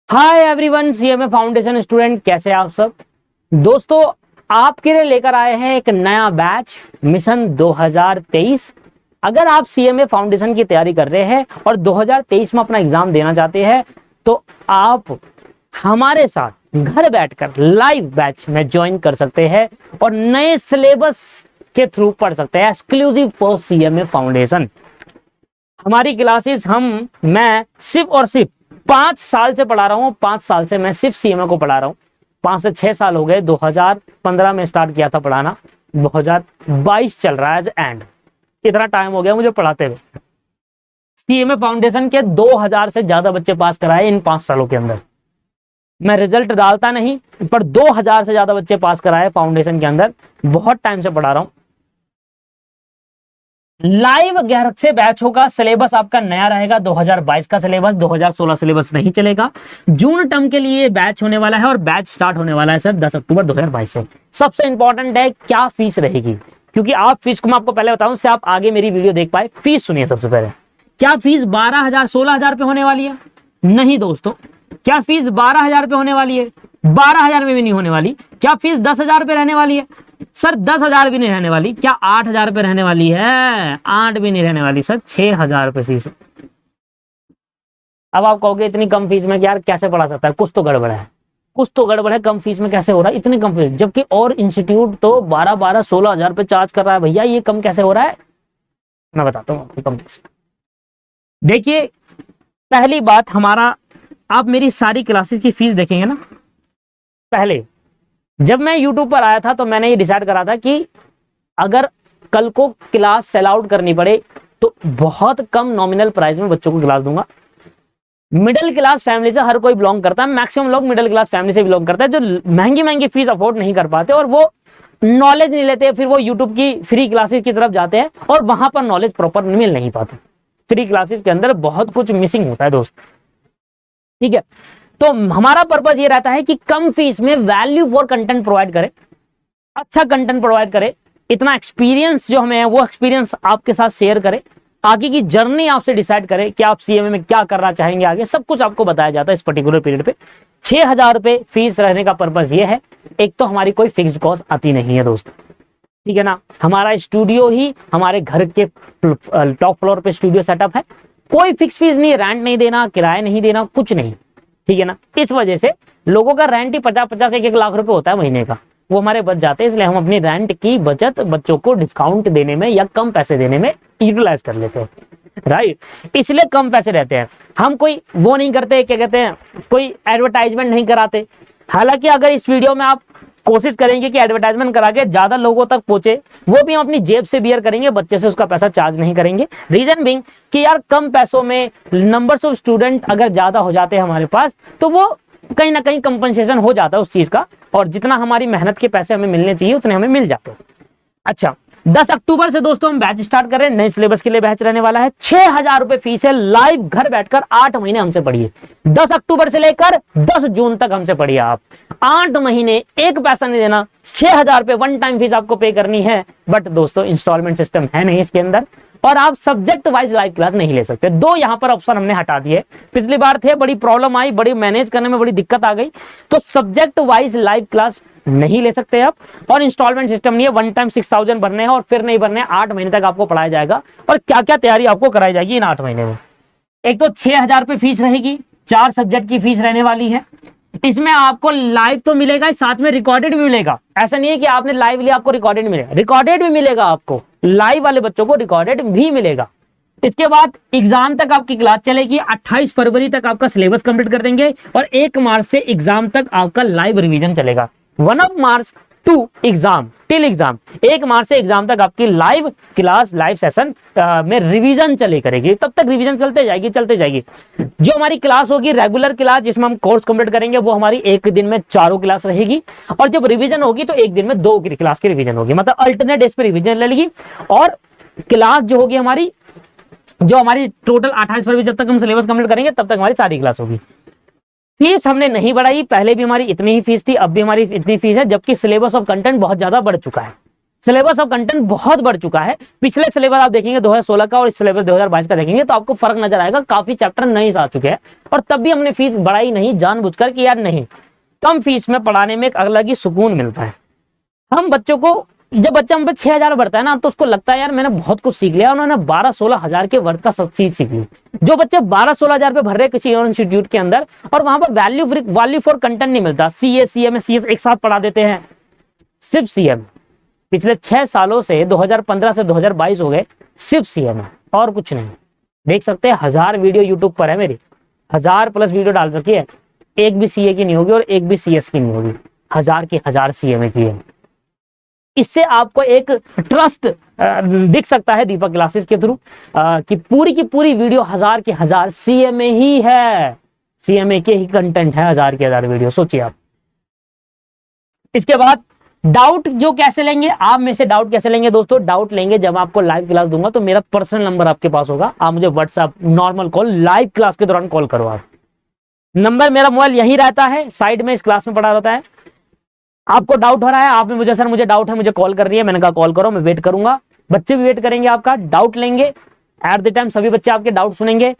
Hi everyone, CMA foundation student, कैसे हैं आप सब दोस्तों। आपके लिए लेकर आए हैं एक नया बैच मिशन 2023। अगर आप सीएमए फाउंडेशन की तैयारी कर रहे हैं और 2023 में अपना एग्जाम देना चाहते हैं तो आप हमारे साथ घर बैठकर लाइव बैच में ज्वाइन कर सकते हैं और नए सिलेबस के थ्रू पढ़ सकते हैं, एक्सक्लूसिव फॉर सीएमए फाउंडेशन। हमारी क्लासेस मैं सिर्फ और सिर्फ 5 साल से पढ़ा रहा हूँ। 5 साल से मैं सिर्फ सीएमए को पढ़ा रहा हूँ। 5 से 6 साल हो गए। 2015 में स्टार्ट किया था पढ़ाना, 2022 चल रहा है एज एंड। इतना टाइम हो गया मुझे पढ़ाते हुए। सीएमए फाउंडेशन के 2000 से ज्यादा बच्चे पास कराए इन 5 सालों के अंदर। मैं रिजल्ट डालता नहीं, पर 2000 से ज्यादा बच्चे पास कराए फाउंडेशन के अंदर। बहुत टाइम से पढ़ा रहा हूँ। लाइव घर से बैच होगा। सिलेबस आपका नया रहेगा, 2022 का सिलेबस, 2016 सिलेबस नहीं चलेगा। जून टर्म के लिए बैच होने वाला है और बैच स्टार्ट होने वाला है सर 10 अक्टूबर 2022 से। सबसे इंपॉर्टेंट है क्या फीस रहेगी, क्योंकि आप फीस को मैं आपको पहले बताऊं से आप आगे मेरी वीडियो देख पाए। फीस सुनिए सबसे पहले। क्या फीस 12,000 16,000 पे होने वाली है? नहीं दोस्तों। क्या फीस 12,000 पे होने वाली है? 12,000 में भी नहीं होने वाली। क्या फीस 10,000 पे रहने वाली है? सर 10,000 भी नहीं रहने वाली। क्या 8,000 पे रहने वाली है? 8 भी नहीं रहने वाली सर, 6,000 रुपए फीस है। अब आप कहोगे इतनी कम फीस में यार कैसे पढ़ा सकता है, कुछ तो गड़बड़ है। कुछ तो गड़बड़ है, कम फीस में कैसे हो रहा है इतनी कम फीस, जबकि और इंस्टीट्यूट तो 12-12 16,000 रुपए चार्ज कर रहा है। भैया ये कम कैसे हो रहा है? मैं बताता हूँ आपको कम फीस। देखिए पहली बात, हमारा आप मेरी सारी क्लासेस की फीस देखेंगे ना। पहले जब मैं यूट्यूब पर आया था तो मैंने ये डिसाइड करा था कि अगर कल को क्लास सेल आउट करनी पड़े तो बहुत कम नॉमिनल प्राइस में बच्चों को क्लास दूंगा। मिडिल क्लास फैमिली से हर कोई बिलोंग करता है, मैक्सिमम लोग मिडिल क्लास फैमिली से बिलोंग करता है, जो महंगी महंगी फीस अफोर्ड नहीं कर पाते और वो नॉलेज नहीं लेते, फिर वो यूट्यूब की फ्री क्लासेस की तरफ जाते हैं और वहां पर नॉलेज प्रॉपर मिल नहीं पाती। फ्री क्लासेस के अंदर बहुत कुछ मिसिंग होता है दोस्त, ठीक है। तो हमारा पर्पस ये रहता है कि कम फीस में वैल्यू फॉर कंटेंट प्रोवाइड करें, अच्छा कंटेंट प्रोवाइड करें, इतना एक्सपीरियंस जो हमें है वो एक्सपीरियंस आपके साथ शेयर करें, आगे की जर्नी आपसे डिसाइड करें कि आप सीएमए में क्या करना चाहेंगे आगे, सब कुछ आपको बताया जाता है इस पर्टिकुलर पीरियड पे। 6,000 रुपए फीस रहने का पर्पस ये है, एक तो हमारी कोई फिक्स्ड कॉस्ट आती नहीं है दोस्त, ठीक है ना। हमारा स्टूडियो ही हमारे घर के टॉप फ्लोर पे स्टूडियो सेटअप है, कोई फिक्स फीस नहीं, रेंट नहीं देना, किराया नहीं देना, कुछ नहीं, ठीक है ना। इस वजह से लोगों का रेंट ही 50-50 1-1 लाख रुपए होता है महीने का, वो हमारे बच जाते हैं। इसलिए हम अपनी रेंट की बचत बच्चों को डिस्काउंट देने में या कम पैसे देने में यूटिलाइज कर लेते हैं, राइट। इसलिए कम पैसे रहते हैं। हम कोई वो नहीं करते, क्या कहते हैं, कोई एडवर्टाइजमेंट नहीं कराते। हालांकि अगर इस वीडियो में आप कोशिश करेंगे कि एडवर्टाइजमेंट करा के ज्यादा लोगों तक पहुंचे, वो भी हम अपनी जेब से बियर करेंगे, बच्चे से उसका पैसा चार्ज नहीं करेंगे। रीजन बिंग कि यार कम पैसों में नंबर्स ऑफ स्टूडेंट अगर ज्यादा हो जाते हैं हमारे पास तो वो कहीं ना कहीं कंपनसेशन हो जाता है उस चीज का, और जितना हमारी मेहनत के पैसे हमें मिलने चाहिए उतने हमें मिल जाते हैं। अच्छा, 10 अक्टूबर से दोस्तों हम बैच स्टार्ट कर रहे हैं। नए सिलेबस के लिए बैच रहने वाला है। 6,000 रुपए फीस है। लाइव घर बैठकर 8 महीने हमसे पढ़िए। 10 अक्टूबर से लेकर 10 जून तक हमसे पढ़िए आप। 8 महीने एक पैसा नहीं देना, 6,000 रुपए वन टाइम फीस आपको पे करनी है। बट दोस्तों इंस्टॉलमेंट सिस्टम है नहीं इसके अंदर, और आप सब्जेक्ट वाइज लाइव क्लास नहीं ले सकते। 2 यहां पर ऑप्शन हमने हटा दिए। पिछली बार थे, बड़ी प्रॉब्लम आई, बड़ी मैनेज करने में बड़ी दिक्कत आ गई, तो सब्जेक्ट वाइज लाइव क्लास नहीं ले सकते आप। और इंस्टॉलमेंट सिस्टम नहीं है, वन टाइम 6,000 भरने हैं और फिर नहीं भरने हैं। 8 महीने तक आपको पढ़ाया जाएगा और क्या क्या तैयारी आपको कराई जाएगी इन 8 महीने में। एक तो 6,000 रुपए फीस रहेगी, 4 सब्जेक्ट की फीस रहने वाली है। इसमें आपको लाइव तो मिलेगा, साथ में रिकॉर्डेड भी मिलेगा। ऐसा नहीं है कि आपने लाइव लिया आपको रिकॉर्डेड मिलेगा, रिकॉर्डेड भी मिलेगा आपको। लाइव वाले बच्चों को रिकॉर्डेड भी मिलेगा। इसके बाद एग्जाम तक आपकी क्लास चलेगी। 28 फरवरी तक आपका सिलेबस कंप्लीट कर देंगे और 1 मार्च से एग्जाम तक आपका लाइव रिवीजन चलेगा। 1 March two exam till exam, 1 मार्च से एग्जाम तक आपकी लाइव क्लास, लाइव सेशन में रिवीजन चले करेगी। तब तक रिवीजन चलते जाएगी। जो हमारी क्लास होगी रेगुलर क्लास, जिसमें हम कोर्स कंप्लीट करेंगे, वो हमारी एक दिन में 4 क्लास रहेगी। और जब रिवीजन होगी तो एक दिन में 2 क्लास की रिवीजन होगी, मतलब अल्टरनेट डेज पे रिवीजन लेगी। और क्लास जो होगी हमारी, जो हमारी टोटल 28 फरवरी जब तक हम सिलेबस कंप्लीट करेंगे तब तक हमारी सारी क्लास होगी। फीस हमने नहीं बढ़ाई, पहले भी हमारी इतनी ही फीस थी, अब भी हमारी इतनी फीस है, जबकि सिलेबस ऑफ कंटेंट बहुत ज्यादा बढ़ चुका है। सिलेबस ऑफ कंटेंट बहुत बढ़ चुका है। पिछले सिलेबस आप देखेंगे 2016 का और इस सिलेबस 2022 का देखेंगे तो आपको फर्क नजर आएगा, काफी चैप्टर नए आ चुके हैं। और तब भी हमने फीस बढ़ाई नहीं, जानबूझकर कि यार नहीं, कम फीस में पढ़ाने में एक अलग ही सुकून मिलता है। हम बच्चों को, जब बच्चा हम पे 6,000 बढ़ता है ना तो उसको लगता है यार मैंने बहुत कुछ सीख लिया, उन्होंने 12-16 हजार के वर्थ का सब चीज सीख ली। जो बच्चे 12-16 हजार पे भर रहे किसी और इंस्टीट्यूट के अंदर और वहां पर वैल्यू फॉर कंटेंट नहीं मिलता, सीए सीएम सीएस एक साथ पढ़ा देते हैं, सिर्फ सीएम। पिछले 6 सालों से 2015 से 2022 हो गए, सिर्फ सीएम है और कुछ नहीं। देख सकते हैं 1000 वीडियो यूट्यूब पर है मेरी, 1000+ वीडियो डाल रखी है, एक भी सीए की नहीं होगी और एक भी सीएस की नहीं होगी, 1000 की 1000 सीएमए की है। इससे आपको एक ट्रस्ट दिख सकता है दीपक क्लासेस के थ्रू कि पूरी की पूरी वीडियो 1000 की 1000 सीएमए ही है, सीएमए के ही कंटेंट है, 1000 की 1000 वीडियो। सोचिए आप। इसके बाद डाउट जो कैसे लेंगे, आप में से डाउट कैसे लेंगे दोस्तों? डाउट लेंगे जब आपको लाइव क्लास दूंगा तो मेरा पर्सनल नंबर आपके पास होगा, आप मुझे WhatsApp normal call live class के दौरान कॉल करो। आप नंबर मेरा मोबाइल यही रहता है, साइड में इस क्लास में पड़ा रहता है। आपको डाउट हो रहा है, आपने मुझे सर मुझे डाउट है, मुझे कॉल कर रही है, मैंने कहा कॉल करो, मैं वेट करूंगा, बच्चे भी वेट करेंगे आपका, डाउट लेंगे एट द टाइम, सभी बच्चे आपके डाउट सुनेंगे,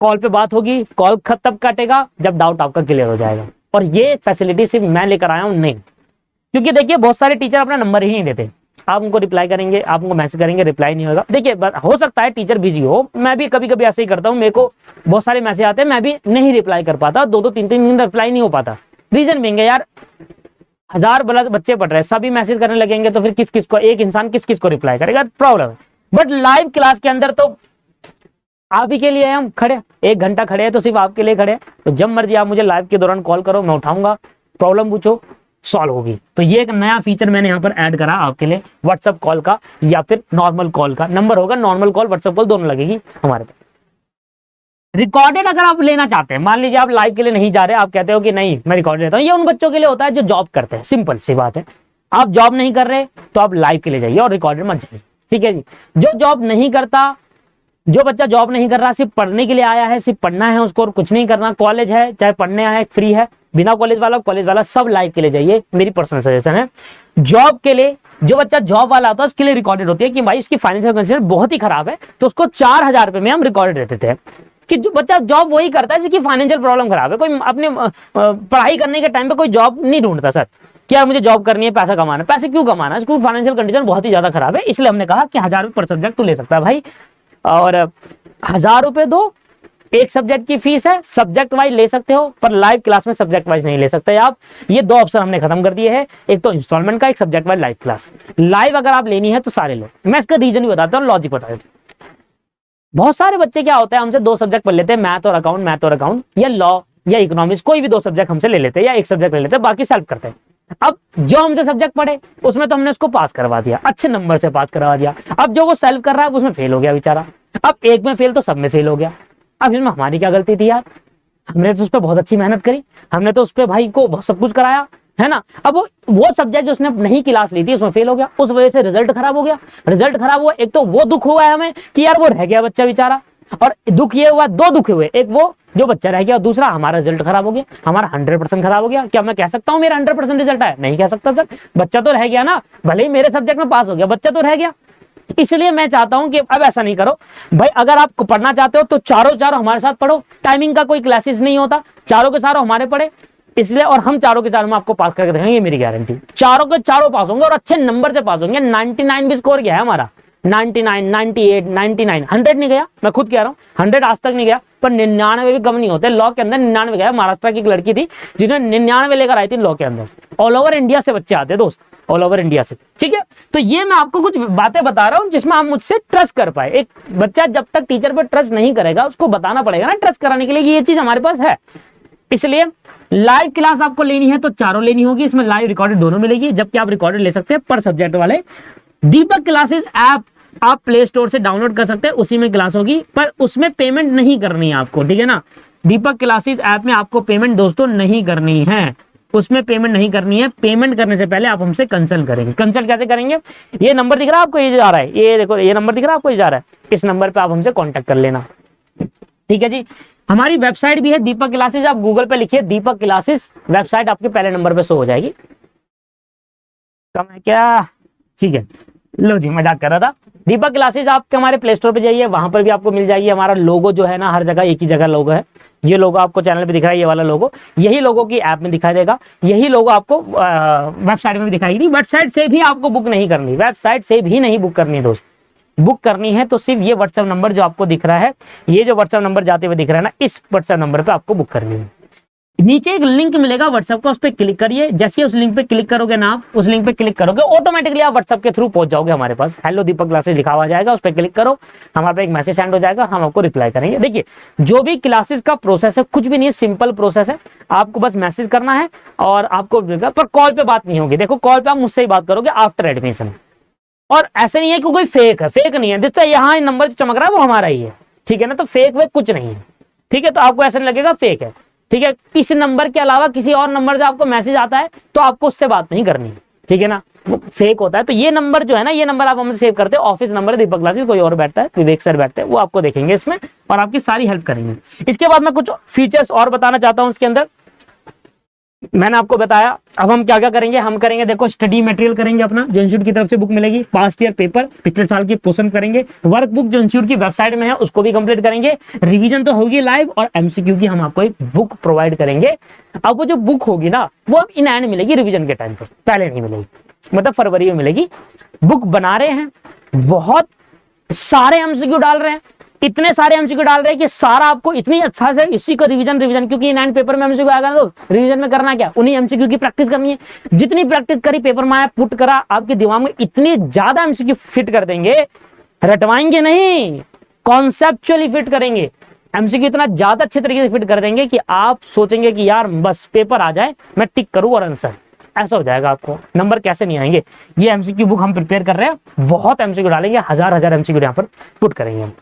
कॉल पे बात होगी, कॉल तब काटेगा जब डाउट आपका क्लियर हो जाएगा। और ये फैसिलिटी सिर्फ मैं लेकर आया हूं नहीं, क्योंकि देखिए बहुत सारे टीचर अपना नंबर ही नहीं देते, आप उनको रिप्लाई करेंगे, आप उनको मैसेज करेंगे, रिप्लाई नहीं होगा। देखिए हो सकता है टीचर बिजी हो, मैं भी कभी कभी ऐसे ही करता हूं, मेरे को बहुत सारे मैसेज आते हैं, मैं भी नहीं रिप्लाई कर पाता, 2-2 3-3 दिन रिप्लाई नहीं हो पाता। रीजन भी यार 1000 बच्चे पढ़ रहे हैं, सभी मैसेज करने लगेंगे तो फिर किस किस को, एक इंसान किस किस को रिप्लाई करेगा, प्रॉब्लम है। बट लाइव क्लास के अंदर तो आप ही के लिए हम खड़े, 1 घंटा खड़े हैं तो सिर्फ आपके लिए खड़े हैं, तो जब मर्जी आप मुझे लाइव के दौरान कॉल करो, मैं उठाऊंगा, प्रॉब्लम पूछो, सॉल्व होगी। तो ये एक नया फीचर मैंने यहाँ पर ऐड करा आपके लिए, व्हाट्सएप कॉल का या फिर नॉर्मल कॉल का नंबर होगा, नॉर्मल कॉल व्हाट्सएप कॉल दोनों लगेगी हमारे पास। रिकॉर्डेड अगर आप लेना चाहते हैं, मान लीजिए आप लाइव के लिए नहीं जा रहे, आप कहते हो कि नहीं मैं रिकॉर्डेड लेता हूं, ये उन बच्चों के लिए होता है जो जॉब करते हैं, सिंपल सी बात है। आप जॉब नहीं कर रहे तो आप लाइव के लिए जाइए और रिकॉर्डेड मत जाइए, ठीक है जी। जो जॉब नहीं करता, जो बच्चा जॉब नहीं कर रहा, सिर्फ पढ़ने के लिए आया है, सिर्फ पढ़ना है उसको और कुछ नहीं करना, कॉलेज है चाहे पढ़ने आया है, फ्री है, बिना कॉलेज वाला सब लाइव के लिए जाइए, मेरी पर्सनल सजेशन है। जॉब के लिए, जो बच्चा जॉब वाला होता है उसके लिए रिकॉर्डेड होती है कि भाई उसकी फाइनेंशियल कंडीशन बहुत ही खराब है, तो उसको 4000 रुपए में हम रिकॉर्डेड देते थे। कि जो बच्चा जॉब वही करता है जिसकी फाइनेंशियल प्रॉब्लम खराब है, कोई अपने पढ़ाई करने के टाइम पे कोई जॉब नहीं ढूंढता सर कि यार मुझे जॉब करनी है, पैसा कमाना है। पैसे क्यों कमाना है, इसको फाइनेंशियल कंडीशन बहुत ही ज्यादा खराब है, इसलिए हमने कहा कि 1000 रुपए पर सब्जेक्ट तो ले सकता है भाई, और 1000 रुपए दो, एक सब्जेक्ट की फीस है, सब्जेक्ट वाइज ले सकते हो, पर लाइव क्लास में सब्जेक्ट वाइज नहीं ले सकते आप। ये 2 ऑप्शन हमने खत्म कर दिए हैं, एक तो इंस्टॉलमेंट का, एक subject wise live class. Live अगर आप लेनी है तो सारे लो, मैं इसका रीजन भी बताता हूँ, लॉजिक बता देता हूँ। बहुत सारे बच्चे क्या होता है, हमसे 2 सब्जेक्ट पढ़ लेते हैं, मैथ और अकाउंट, या लॉ या इकोनॉमिक्स, कोई भी 2 सब्जेक्ट हमसे ले लेते हैं या एक सब्जेक्ट ले लेते हैं, बाकी सेल्फ करते हैं। अब जो हमसे सब्जेक्ट पढ़े उसमें तो हमने उसको पास करवा दिया, अच्छे नंबर से पास करवा दिया। अब जो वो सेल्फ कर रहा है उसमें फेल हो गया बेचारा, अब एक में फेल तो सब में फेल हो गया। अब इसमें हमारी क्या गलती थी यार, हमने तो उस पर बहुत अच्छी मेहनत करी, हमने तो उस पर भाई को सब कुछ कराया है ना। अब वो सब्जेक्ट जो उसने नहीं क्लास ली थी उसमें फेल हो गया, उस वजह से रिजल्ट खराब हो गया। रिजल्ट खराब हुआ, एक तो वो दुख हुआ है हमें कि यार वो रह गया बच्चा बेचारा, और दुख ये हुआ, 2 दुख हुए, एक वो जो बच्चा रह गया, दूसरा हमारा रिजल्ट खराब हो गया, हमारा 100% खराब हो गया। क्या मैं कह सकता हूँ मेरा 100% रिजल्ट है? नहीं कह सकता सर, बच्चा तो रह गया ना, भले ही मेरे सब्जेक्ट में पास हो गया, बच्चा तो रह गया। इसलिए मैं चाहता हूं कि अब ऐसा नहीं करो भाई, अगर आप पढ़ना चाहते हो तो चारों हमारे साथ पढ़ो, टाइमिंग का कोई क्लासेस नहीं होता, चारों के चारों हमारे पढ़े, इसलिए, और हम चारों के चारों में आपको पास करके दिखाएंगे, मेरी गारंटी, चारों के चारों पास होंगे और अच्छे नंबर से पास होंगे। 99 भी स्कोर गया है हमारा, 99, 98, 99, 100 नहीं गया, मैं खुद कह रहा हूँ 100 आज तक नहीं गया, पर 99 भी कम नहीं होते। लॉ के अंदर 99 गया, महाराष्ट्र की एक लड़की थी जिन्होंने 99 लेकर आई थी लॉ के अंदर। ऑल ओवर इंडिया से बच्चे आते दोस्त, ऑल ओवर इंडिया से, ठीक है। तो ये मैं आपको कुछ बातें बता रहा हूं जिसमें आप मुझसे ट्रस्ट कर पाए। एक बच्चा जब तक टीचर पर ट्रस्ट नहीं करेगा, उसको बताना पड़ेगा ना ट्रस्ट कराने के लिए, ये चीज हमारे पास है। इसलिए लाइव क्लास आपको लेनी है तो चारों लेनी होगी, इसमें लाइव रिकॉर्डेड दोनों मिलेगी, जबकि आप रिकॉर्डेड ले सकते हैं पर सब्जेक्ट वाले। दीपक क्लासेस ऐप आप प्ले स्टोर से डाउनलोड कर सकते हैं, उसी में क्लास होगी, पर उसमें पेमेंट नहीं करनी है आपको, ठीक है ना। दीपक क्लासेस ऐप में आपको पेमेंट दोस्तों नहीं करनी है, उसमें पेमेंट नहीं करनी है। पेमेंट करने से पहले आप हमसे कंसल्ट करेंगे। कंसल्ट कैसे करेंगे, ये नंबर दिख रहा है आपको, ये जा रहा है, ये देखो ये नंबर दिख रहा है आपको, ये जा रहा है, इस नंबर पे आप हमसे कांटेक्ट कर लेना, ठीक है जी। हमारी वेबसाइट भी है दीपक क्लासेस, आप गूगल पे लिखिए दीपक क्लासेस, वेबसाइट आपके पहले नंबर पे शो हो जाएगी। कम है क्या, ठीक है, लो जी मजाक कर रहा था। दीपक क्लासेस आपके हमारे प्ले स्टोर पे जाइए, वहां पर भी आपको मिल जाएगी। हमारा लोगो जो है ना, हर जगह एक ही जगह लोगो है। ये लोगो आपको चैनल पे दिख रहा है, ये वाला लोगो, यही लोगो की ऐप में दिखाई देगा, यही लोगो आपको वेबसाइट में भी दिखाई देगी। वेबसाइट से भी आपको बुक नहीं करनी, वेबसाइट से भी नहीं बुक करनी है दोस्त। बुक करनी है तो सिर्फ ये व्हाट्सएप नंबर जो आपको दिख रहा है, ये जो व्हाट्सएप नंबर जाते हुए दिख रहा है ना, इस व्हाट्सएप नंबर पे आपको बुक करनी है। नीचे एक लिंक मिलेगा व्हाट्सएप का, उस पर क्लिक करिए। जैसे उस लिंक पे क्लिक करोगे ना, आप उस लिंक पे क्लिक करोगे, ऑटोमेटिकली आप व्हाट्सएप के थ्रू पहुंच जाओगे हमारे पास। हेलो दीपक क्लासेस लिखा हुआ जाएगा, उस पर क्लिक करो, हमारे पे एक मैसेज सेंड हो जाएगा, हम आपको रिप्लाई करेंगे। देखिए जो भी क्लासेस का प्रोसेस है कुछ भी नहीं है, सिंपल प्रोसेस है। आपको बस मैसेज करना है और आपको, पर कॉल पे बात नहीं होगी। देखो कॉल पे आप मुझसे ही बात करोगे आफ्टर एडमिशन। और ऐसे नहीं है कि कोई फेक है, फेक नहीं है। जिससे यहाँ नंबर जो चमक रहा है वो हमारा ही है, ठीक है ना। तो फेक वेक कुछ नहीं है, ठीक है। तो आपको ऐसा नहीं लगेगा फेक है, ठीक है। इस नंबर के अलावा किसी और नंबर से आपको मैसेज आता है तो आपको उससे बात नहीं करनी, ठीक है ना, वो फेक होता है। तो ये नंबर जो है ना, ये नंबर आप हमसे सेव करते हो, ऑफिस नंबर दीपक क्लासेस, कोई और बैठता है, विवेक सर बैठते हैं, वो आपको देखेंगे इसमें और आपकी सारी हेल्प करेंगे। इसके बाद मैं कुछ फीचर्स और बताना चाहता हूं इसके अंदर। मैंने आपको बताया अब हम क्या क्या करेंगे। हम करेंगे, देखो स्टडी मटेरियल करेंगे अपना, जो इंस्टीट्यूट की तरफ से बुक मिलेगी, पास्ट ईयर पेपर पिछले साल की क्वेश्चन करेंगे, वर्क बुक जो इंस्टीट्यूट की वेबसाइट में है उसको भी कंप्लीट करेंगे, रिवीजन तो होगी लाइव, और एमसीक्यू की हम आपको एक बुक प्रोवाइड करेंगे। अब वो जो बुक होगी ना, वो अब इन हैंड मिलेगी रिविजन के टाइम पर, पहले नहीं मिलेगी, मतलब फरवरी में मिलेगी। बुक बना रहे हैं, बहुत सारे एमसीक्यू डाल रहे हैं, इतने सारे एमसीक्यू डाल रहे हैं कि सारा आपको इतनी अच्छा से इसी को रिवीजन, क्योंकि इन पेपर में एमसीक्यू आएगा दोस्त, रिवीजन में करना क्या, उन्हीं एमसीक्यू की प्रैक्टिस करनी है। जितनी प्रैक्टिस करी पेपर में आया, पुट करा, आपके दिमाग में इतनी ज्यादा एमसीक्यू फिट कर देंगे, रटवाएंगे नहीं, कॉन्सेप्चुअली फिट करेंगे। एमसीक्यू इतना ज्यादा अच्छे तरीके से फिट कर देंगे कि आप सोचेंगे कि यार बस पेपर आ जाए, मैं टिक करूं और आंसर, ऐसा हो जाएगा। आपको नंबर कैसे नहीं आएंगे। ये एमसीक्यू बुक हम प्रिपेयर कर रहे हैं, बहुत एमसीक्यू डालेंगे, हजार एमसीक्यू यहाँ पर पुट करेंगे हम।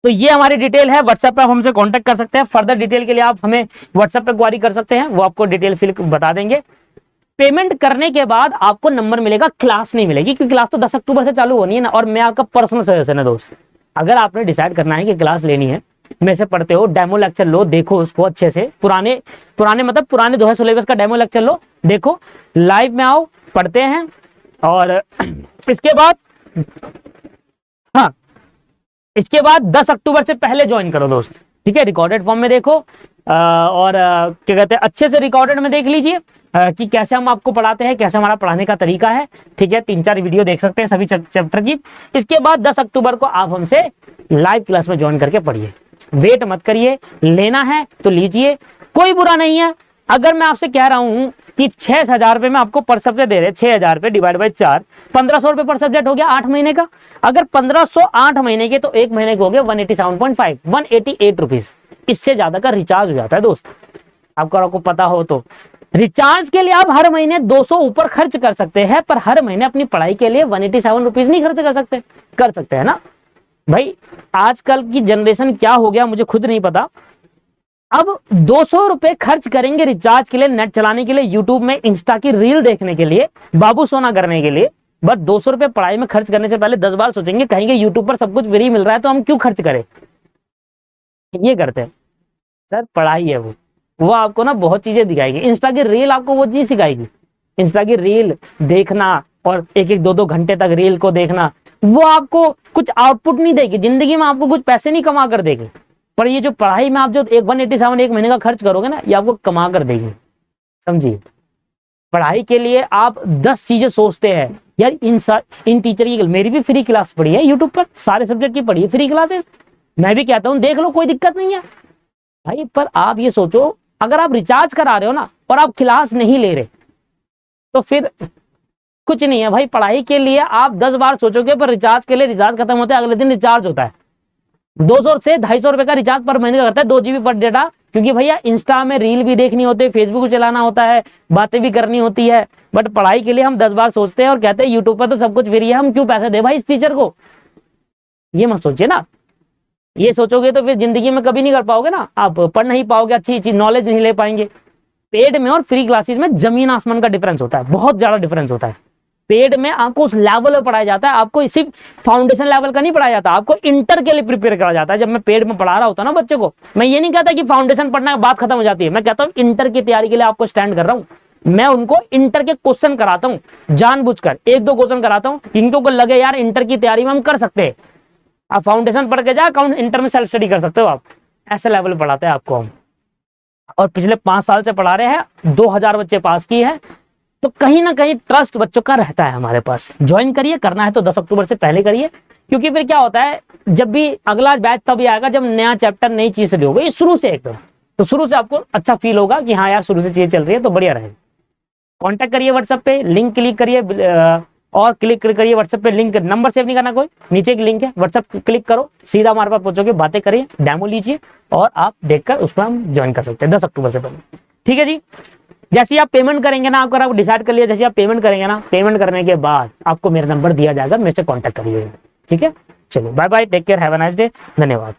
तो ये हमारी डिटेल है, व्हाट्सएप पे आप हमसे कांटेक्ट कर सकते हैं। फर्दर डिटेल के लिए आप हमें व्हाट्सएप पे क्वारी कर सकते हैं, वो आपको डिटेल फिल बता देंगे। पेमेंट करने के बाद आपको नंबर मिलेगा, क्लास नहीं मिलेगी, क्योंकि क्लास तो 10 अक्टूबर से चालू होनी है ना। और मैं आपका पर्सनल सजेशन है दोस्त, अगर आपने डिसाइड करना है कि क्लास लेनी है, में से पढ़ते हो, डेमो लेक्चर लो, देखो उसको अच्छे से, पुराने मतलब पुराने 2000 सिलेबस का डेमो लेक्चर लो, देखो, लाइव में आओ, पढ़ते हैं। और इसके बाद हाँ, इसके बाद 10 अक्टूबर से पहले ज्वाइन करो दोस्त, ठीक है। रिकॉर्डेड फॉर्म में देखो, और क्या कहते हैं, अच्छे से रिकॉर्डेड में देख लीजिए कि कैसे हम आपको पढ़ाते हैं, कैसे हमारा पढ़ाने का तरीका है, ठीक है। 3-4 वीडियो देख सकते हैं सभी चैप्टर की। इसके बाद 10 अक्टूबर को आप हमसे लाइव क्लास में ज्वाइन करके पढ़िए, वेट मत करिए, लेना है तो लीजिए, कोई बुरा नहीं है। अगर मैं आपसे कह रहा हूं कि 6000 रुपए में आपको पर सब्जेक्ट दे रहे, 6000 रुपए डिवाइड बाई 4, 1500 रुपए पर सब्जेक्ट हो गया 8 महीने का। अगर 1500 8 महीने के, तो 1 महीने के हो गए 187.5, 188 रुपीज। इससे ज्यादा का रिचार्ज हो जाता है दोस्त, आपको पता हो तो। रिचार्ज के लिए आप हर महीने 200 ऊपर खर्च कर सकते हैं, पर हर महीने अपनी पढ़ाई के लिए 187 रुपीज नहीं खर्च कर सकते हैं ना भाई। आजकल की जनरेशन क्या हो गया मुझे खुद नहीं पता। अब 200 रुपए खर्च करेंगे रिचार्ज के लिए, नेट चलाने के लिए, यूट्यूब में इंस्टा की रील देखने के लिए, बाबू सोना करने के लिए। बस 200 रुपए पढ़ाई में खर्च करने से पहले 10 बार सोचेंगे, कहेंगे यूट्यूब पर सब कुछ फ्री मिल रहा है तो हम क्यों खर्च करें। ये करते हैं सर, पढ़ाई है वो आपको ना बहुत चीजें दिखाएगी। इंस्टा की रील आपको वो चीज सिखाएगी, इंस्टा की रील देखना और 1-2 घंटे तक रील को देखना, वो आपको कुछ आउटपुट नहीं देगी जिंदगी में, आपको कुछ पैसे नहीं कमा कर देगी। पर ये जो पढ़ाई में आप जो 187 एक महीने का खर्च करोगे ना, ये आपको कमा कर देगी, समझिए। पढ़ाई के लिए आप 10 चीजें सोचते हैं यार, इन टीचर की, मेरी भी फ्री क्लास पढ़ी है यूट्यूब पर, सारे सब्जेक्ट की पढ़ी है फ्री क्लासेस, मैं भी कहता हूं देख लो, कोई दिक्कत नहीं है भाई। पर आप ये सोचो, अगर आप रिचार्ज करा रहे हो ना और आप क्लास नहीं ले रहे, तो फिर कुछ नहीं है भाई। पढ़ाई के लिए आप 10 बार सोचोगे, पर रिचार्ज के लिए, रिचार्ज खत्म होता है अगले दिन रिचार्ज होता है। 200 से 250 रुपए का रिचार्ज पर महीने का करता है, 2 GB पर डेटा, क्योंकि भैया इंस्टा में रील भी देखनी होती है, फेसबुक चलाना होता है, बातें भी करनी होती है। बट पढ़ाई के लिए हम 10 बार सोचते हैं और कहते हैं यूट्यूब पर तो सब कुछ फ्री है, हम क्यों पैसे दे भाई इस टीचर को। ये मत सोचिए ना, ये सोचोगे तो फिर जिंदगी में कभी नहीं कर पाओगे ना, आप पढ़ नहीं पाओगे, अच्छी चीज नॉलेज नहीं ले पाएंगे। पेड में और फ्री क्लासेस में जमीन आसमान का डिफरेंस होता है, बहुत ज्यादा डिफरेंस होता है। पेड में आपको उस लेवल पर पढ़ाया जाता है, आपको सिर्फ फाउंडेशन लेवल का नहीं पढ़ाया जाता, आपको इंटर के लिए प्रिपेयर करा जाता है। जब मैं पेड में पढ़ा रहा होता ना बच्चे को, मैं ये नहीं कहता कि फाउंडेशन पढ़ना बात खत्म हो जाती है, मैं कहता हूँ इंटर की तैयारी के लिए आपको स्टैंड कर रहा हूँ, मैं उनको इंटर के क्वेश्चन कराता हूं जानबूझकर, एक दो क्वेश्चन कराता हूं इनको को लगे यार इंटर की तैयारी में हम कर सकते हैं। आप फाउंडेशन पढ़ के जा, अकाउंट इंटर में सेल्फ स्टडी कर सकते हो आप, ऐसे लेवल पे पढ़ाते हैं आपको हम। और पिछले 5 साल से पढ़ा रहे हैं, 2000 बच्चे पास किए हैं, तो कहीं ना कहीं ट्रस्ट बच्चों का रहता है हमारे पास। ज्वाइन करिए, करना है तो 10 अक्टूबर से पहले करिए, क्योंकि फिर क्या होता है, जब भी अगला बैच तभी आएगा जब नया चैप्टर नई चीज से होगी शुरू से एकदम, तो शुरू से आपको अच्छा फील होगा कि हाँ यार शुरू से चीजें चल रही है तो बढ़िया रहेगा। कांटेक्ट करिए व्हाट्सएप पे, लिंक क्लिक करिए और क्लिक करिए व्हाट्सएप पे, लिंक नंबर सेव नहीं करना कोई, नीचे एक लिंक है व्हाट्सएप क्लिक करो, सीधा हमारे पास पहुंचोगे, बातें करिए, डेमो लीजिए और आप देखकर उसमें हम ज्वाइन कर सकते हैं 10 अक्टूबर से पहले। ठीक है जी। जैसे आप पेमेंट करेंगे ना, आपको डिसाइड कर लिया, जैसे आप पेमेंट करेंगे ना, पेमेंट करने के बाद आपको मेरा नंबर दिया जाएगा, मेरे से कॉन्टेक्ट करिएगा। ठीक है, चलो bye bye, take care, have a nice day, धन्यवाद।